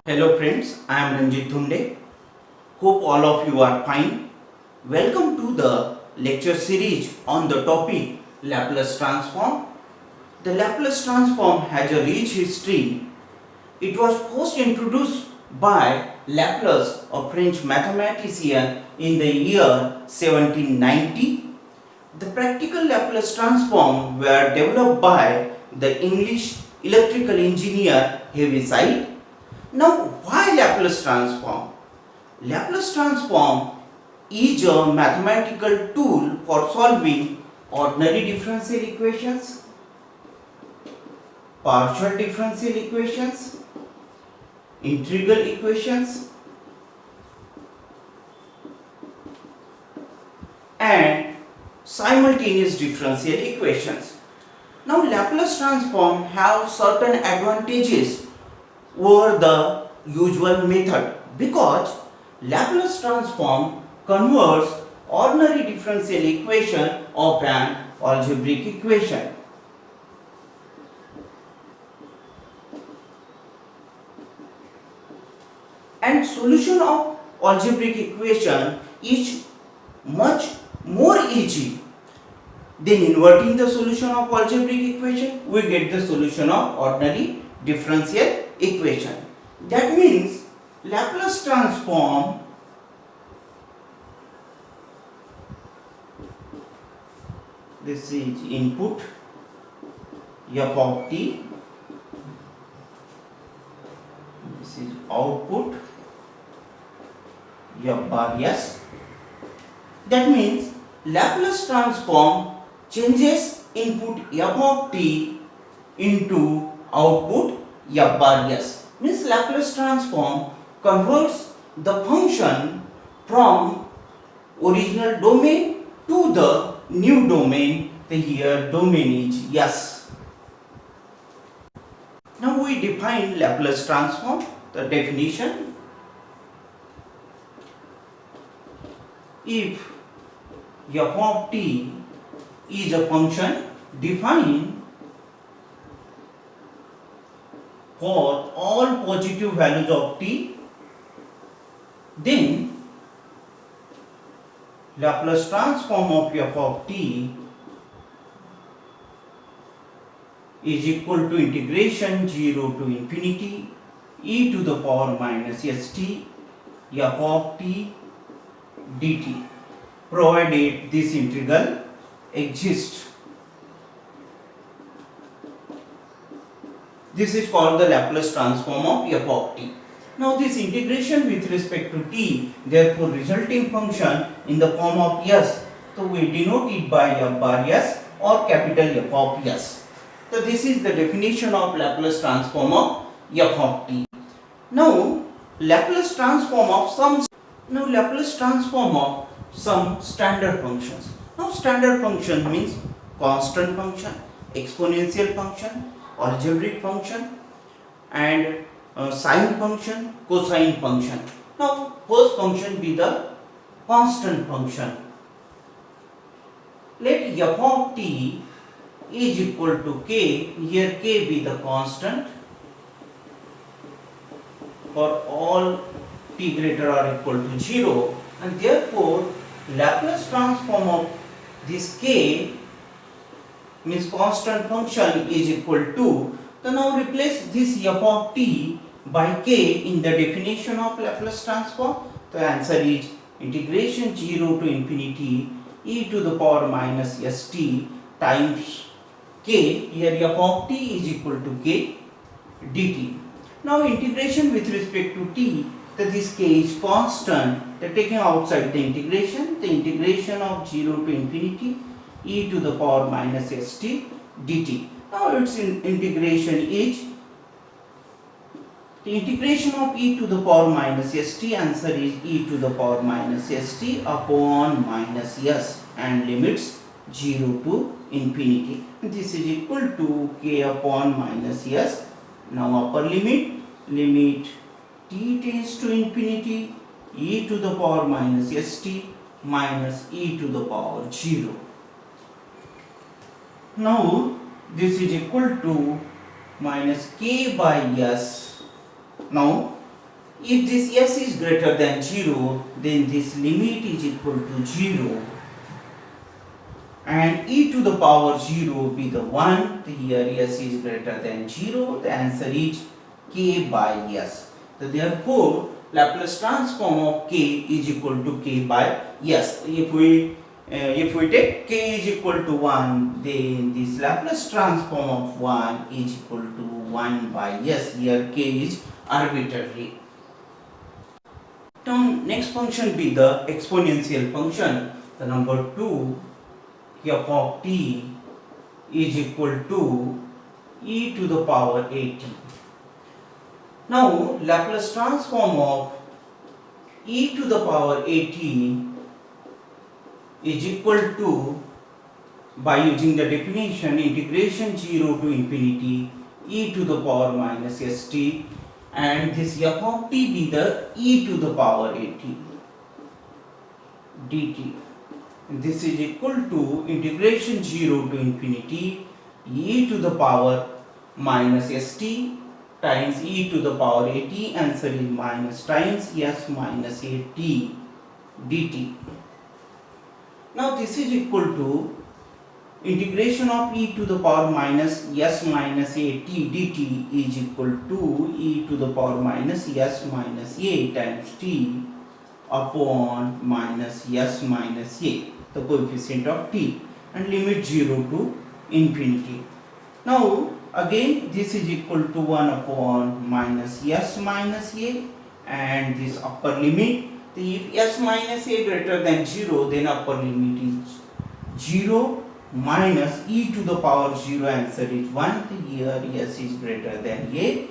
Hello friends, I am Ranjit Thunde. Hope all of you are fine. Welcome to the lecture series on the topic Laplace transform. The Laplace transform has a rich history. It was first introduced by Laplace, a French mathematician, in the year 1790. The practical Laplace transform were developed by the English electrical engineer Heaviside. Now, why Laplace transform? Laplace transform is a mathematical tool for solving ordinary differential equations, partial differential equations, integral equations, and simultaneous differential equations. Now, Laplace transform have certain advantages over the usual method because Laplace transform converts ordinary differential equation of an algebraic equation. And solution of algebraic equation is much more easy than inverting the solution of algebraic equation. We get the solution of ordinary differential equation. That means Laplace transform this is input f of t, this is output f bar s. That means Laplace transform changes input f of t into output f bar s. Means Laplace transform converts the function from original domain to the new domain. Here domain is S. Now we define Laplace transform. The definition: if f of t is a function defined for all positive values of t, then Laplace transform of f of t is equal to integration 0 to infinity e to the power minus st f of t dt, provided this integral exists. This is called the Laplace transform of f of t. Now this integration with respect to t, therefore resulting function in the form of s, so we denote it by f bar s or capital F of s. So this is the definition of Laplace transform of f of t. Now Laplace transform of some standard functions. Now standard function means constant function, exponential function, algebraic function, and sine function, cosine function. Now first function be the constant function. Let f of t is equal to k, here k be the constant for all t greater or equal to 0, and therefore Laplace transform of this k means constant function is equal to, so now replace this f of t by k in the definition of Laplace transform. The answer is integration 0 to infinity e to the power minus st times k, here f of t is equal to k dt. Now integration with respect to t, that this k is constant, taking outside the integration of 0 to infinity e to the power minus st dt. Now its integration is the integration of e to the power minus st, answer is e to the power minus st upon minus s and limits 0 to infinity. This is equal to k upon minus s. Now upper limit t tends to infinity e to the power minus st minus e to the power 0. Now this is equal to minus k by s. Now If this s is greater than 0, then this limit is equal to 0 and e to the power 0 will be the 1. Here s is greater than 0. The answer is k by s. So therefore, Laplace transform of k is equal to k by s. If we take k is equal to 1, then this Laplace transform of 1 is equal to 1 by s. Here k is arbitrary. Now next function be the exponential function. The number 2 f of t is equal to e to the power at. Now Laplace transform of e to the power at is equal to, by using the definition, integration 0 to infinity e to the power minus st, and this f of t be the e to the power at dt. This is equal to integration 0 to infinity e to the power minus st times e to the power at. Answer is minus times s minus at dt. Now this is equal to integration of e to the power minus s minus at dt is equal to e to the power minus s minus a times t upon minus s minus a, the coefficient of t, and limit 0 to infinity. Now again this is equal to 1 upon minus s minus a, and this upper limit, if s minus a greater than 0, then upper limit is 0 minus e to the power 0, answer is 1. Here s is greater than a,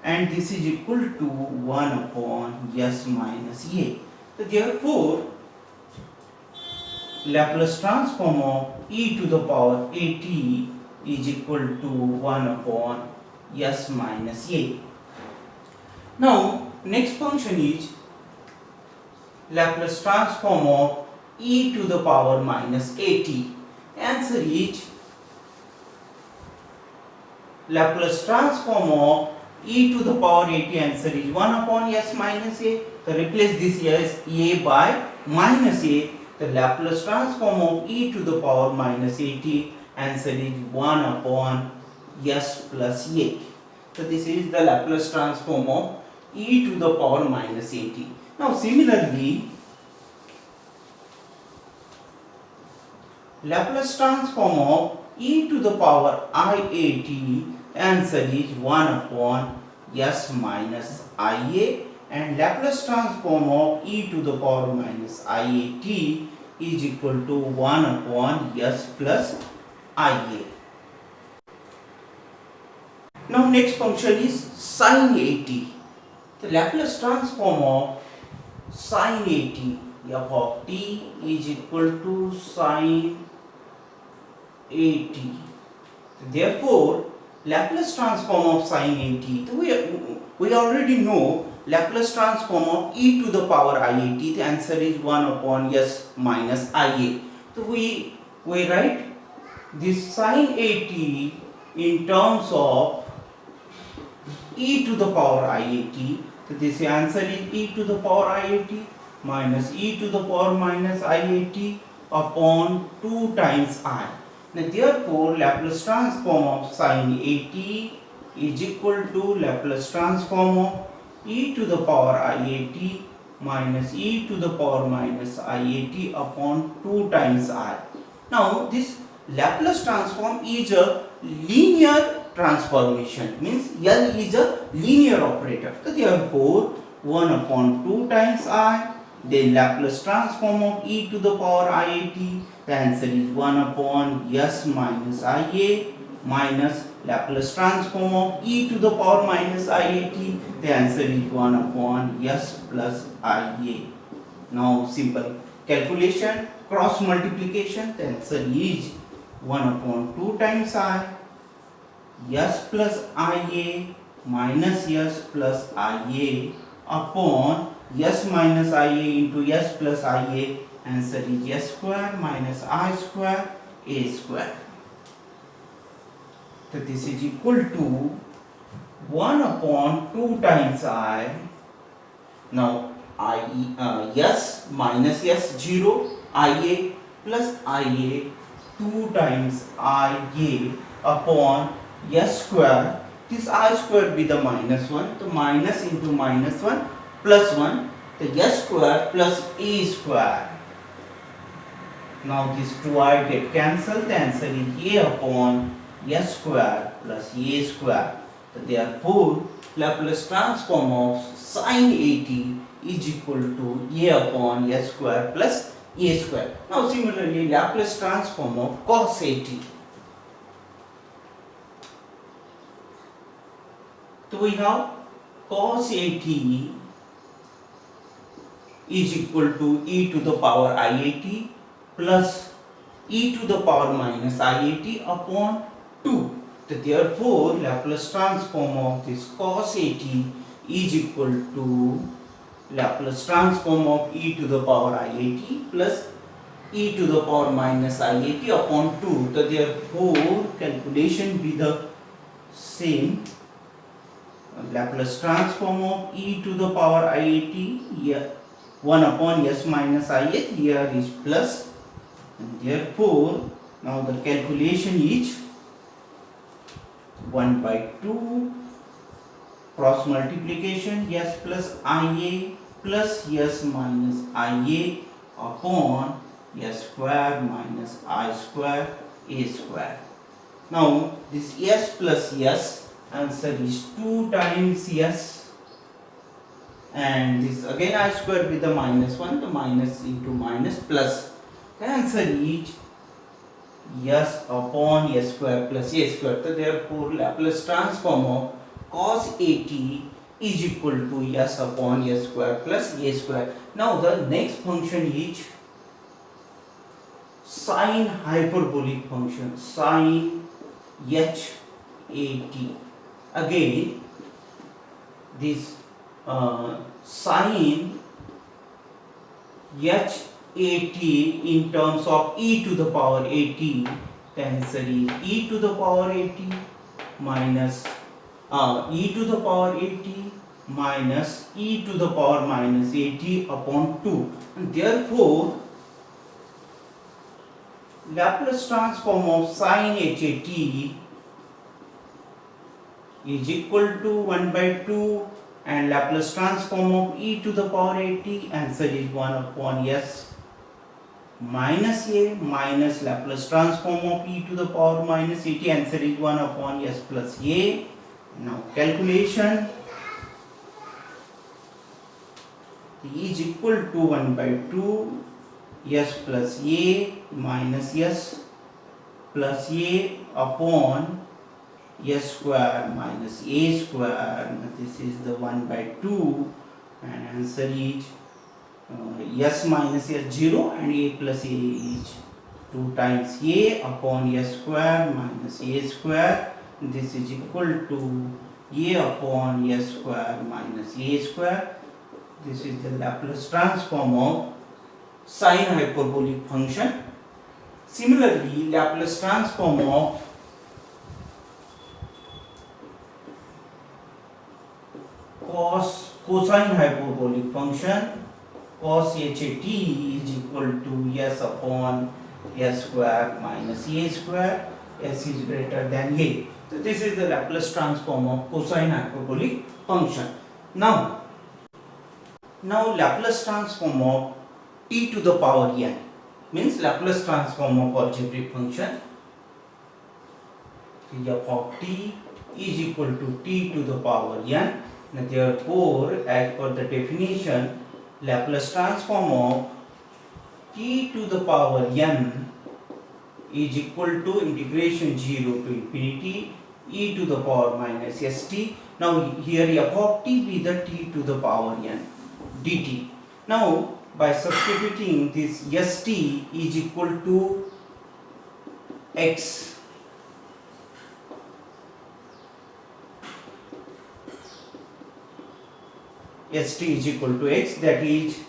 and this is equal to 1 upon s minus a. So therefore, Laplace transform of e to the power at is equal to 1 upon s minus a. Now next function is Laplace transform of e to the power minus at. Answer is Laplace transform of e to the power at. Answer is 1 upon s minus a. So replace this as a by minus a. The Laplace transform of e to the power minus at. Answer is 1 upon s plus a. So this is the Laplace transform of e to the power minus at. Now similarly, Laplace transform of e to the power iat, answer is 1 upon s minus ia, and Laplace transform of e to the power minus iat is equal to 1 upon s plus ia. Now next function is sin at. The Laplace transform of sin at, f of t is equal to sin at. Therefore, Laplace transform of sin at, we already know Laplace transform of e to the power iat, the answer is 1 upon s minus ia. So we write this sin at in terms of e to the power iat. So this answer is e to the power iat minus e to the power minus iat upon 2 times I. Now therefore, Laplace transform of sin at is equal to Laplace transform of e to the power iat minus e to the power minus iat upon 2 times I. Now this Laplace transform is a linear transformation, means L is a linear operator. So therefore 1 upon 2 times I, then Laplace transform of e to the power iat, the answer is 1 upon s minus ia minus Laplace transform of e to the power minus iat, the answer is 1 upon s plus ia. Now simple calculation, cross multiplication, the answer is 1 upon 2 times I, s plus ia minus s plus ia upon s minus ia into s plus ia, answer is s square minus I square a square. So this is equal to 1 upon 2 times I Now s minus s 0, ia plus ia 2 times ia upon s square. This I square be the minus 1, the minus into minus 1 plus 1, the s square plus a square. Now these two I get cancelled, the answer is a upon s square plus a square. So therefore, Laplace transform of sin 80 is equal to a upon s square plus a square. Now similarly, Laplace transform of cos 80. So we have cos 80 is equal to e to the power iat plus e to the power minus iat upon 2. So therefore, Laplace transform of this cos 80 is equal to Laplace transform of e to the power iat plus e to the power minus iat upon 2. So therefore, calculation be the same. Laplace transform of e to the power iat, here 1 upon s minus iat, here is plus, and therefore now the calculation is 1 by 2 cross multiplication s plus ia plus s minus ia upon s square minus I square a square. Now this s plus s, answer is 2 times s, and this again I square with the minus 1, the minus into minus plus, the answer is s upon s square plus a square. So therefore, Laplace transform of cos 80 is equal to s upon s square plus a square. Now the next function is sine hyperbolic function, sine h 80. Again this sine h 80 in terms of e to the power 80, the answer is e to the power 80 minus e to the power 80 minus e to the power minus 80 upon 2, and therefore Laplace transform of sine h 80 is equal to 1 by 2, and Laplace transform of e to the power 80, answer is 1 upon s minus a minus Laplace transform of e to the power minus 80, answer is 1 upon s plus a. Now calculation is equal to 1 by 2 s plus a minus s plus a upon s square minus a square. This is the 1 by 2, and answer is s minus s 0 and a plus a is 2 times a upon s square minus a square. This is equal to a upon s square minus a square. This is the Laplace transform of sine hyperbolic function. Similarly, Laplace transform of cosine hyperbolic function, cos h t is equal to s upon s square minus a square, s is greater than a. So this is the Laplace transform of cosine hyperbolic function. Now Laplace transform of t to the power n, means Laplace transform of algebraic function. F of t is equal to t to the power n. Therefore, as per the definition, Laplace transform of t to the power n is equal to integration 0 to infinity e to the power minus st. Now here f of t be the t to the power n dt. Now by substituting this st is equal to x, st is equal to x, that is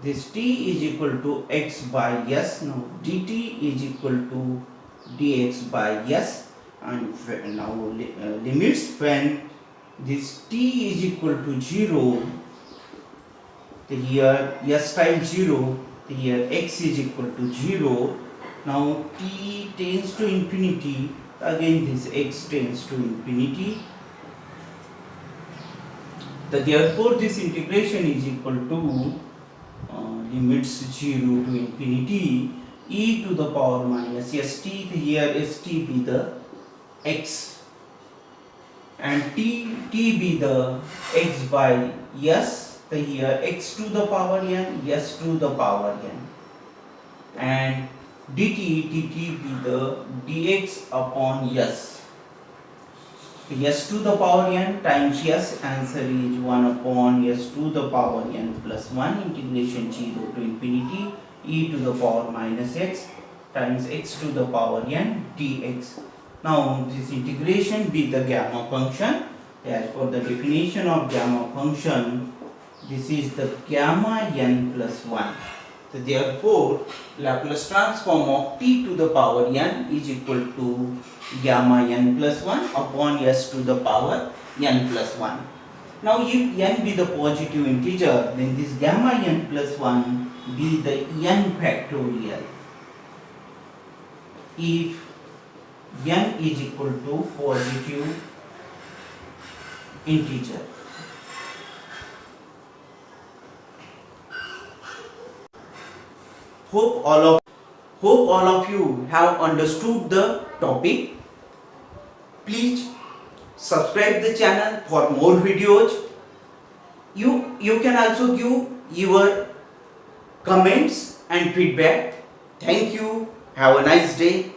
this t is equal to x by s. Now dt is equal to dx by s, and now limits when this t is equal to 0, So here s times 0, so here x is equal to 0. Now t tends to infinity, again this x tends to infinity. So therefore this integration is equal to limits 0 to infinity e to the power minus st. Here st be the x and t be the x by s. So here x to the power n, s to the power n, and dt be the dx upon s. S to the power n times s, answer is 1 upon s to the power n plus 1 integration 0 to infinity e to the power minus x times x to the power n dx. Now this integration be the gamma function. As for the definition of gamma function, this is the gamma n plus 1. So therefore Laplace transform of t to the power n is equal to gamma n plus 1 upon s to the power n plus 1. Now if n be the positive integer, then this gamma n plus 1 be the n factorial. If n is equal to positive integer. Hope all of you have understood the topic. Please subscribe the channel for more videos. You can also give your comments and feedback. Thank you. Have a nice day.